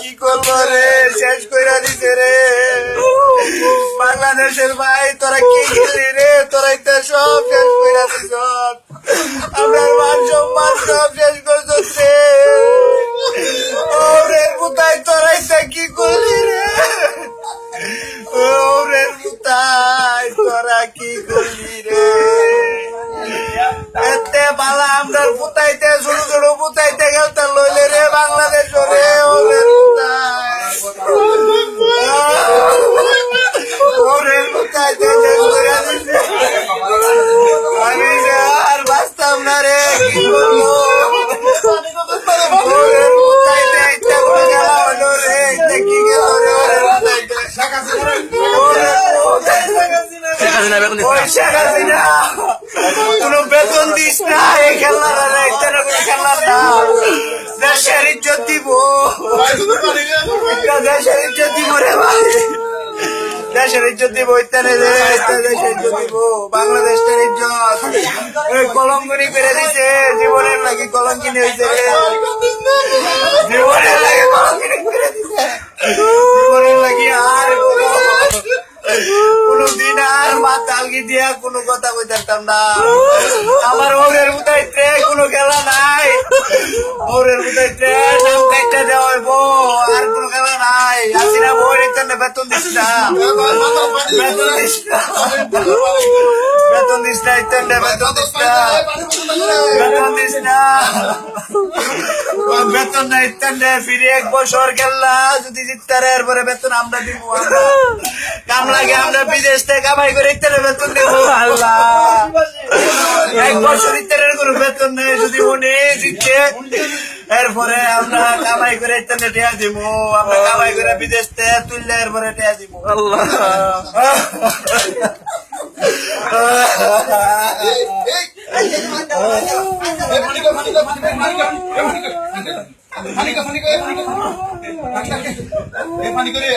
কি করবো রে, শেষ কইরা দিছে রে বাংলাদেশের ভাই। তোরা কি খেলি রে, তোরাই তো সব শেষ কইরা দিছ। আমরা মান সম্মান সব শেষ করছিস রে। ওরে কোথায় তোরাই তো কি করলি রে, ওরে কোথায় তোরা কি করলি রে। এতে বালা আমরা পুতাইতে ছোট ছোট পুতাইতে গেলতে লইলে রে বাংলাদেশ রে। ওরে ওরে পুতাইতে আমি আর বাঁচতাম না রে, কি করবো। ওরে পুতাইতে ইচ্ছা করে গেলা হইলো রে, কি গেল রে ওরে পুতাইতে। কোনো বেতন দিস না, এই খেলার খেলার না। দেশের ইজ্জত দিব, দেশের ইজ্জত দিব রে ভাই, দেশের ইজ্জত দিব। দেশের ইজ্জত দিব, বাংলাদেশের ইজ্জত কলঙ্কিনী করে দিছে। জীবনের লাগি কলঙ্কিনী হয়েছে রে, জীবনের লাগে কলঙ্কিনী করে দিছে। জীবনের লাগি আর কোনদিন আর মাথা আলগি দিয়া কোনো কথা কইতাম না। আমার ওরের উঠাইতে কোনো খেলা নাই, ওরের উঠাইতে নাম কাইটা দেওয়া হইব, আর কোনো খেলা নাই। আসিনা বই বেতন দিস না, বেতন দিস না, বেতন দিস না, ইত্যান্ডে বেতন দিস না, বেতন দিস না, বেতন না ইত্যান্ডে। ফিরে 1 বছর খেললা যদি জিততারে এরপরে বেতন আমরা দিব। কাম লাগে আমরা বিদেশ থেকে কামাই করে ইত্যাদি বেতন দিব। আল্লাহ 1 বছর ইত্যাদির কোনো বেতন নেই, যদি উনি জিতছে এরপরে আমরা কামাই করে ইত্যাদি টেয়া দিব। আমরা কামাই করে বিদেশ থেকে তুললে এরপরে টেয়া দিব। আল্লাহ পানি করে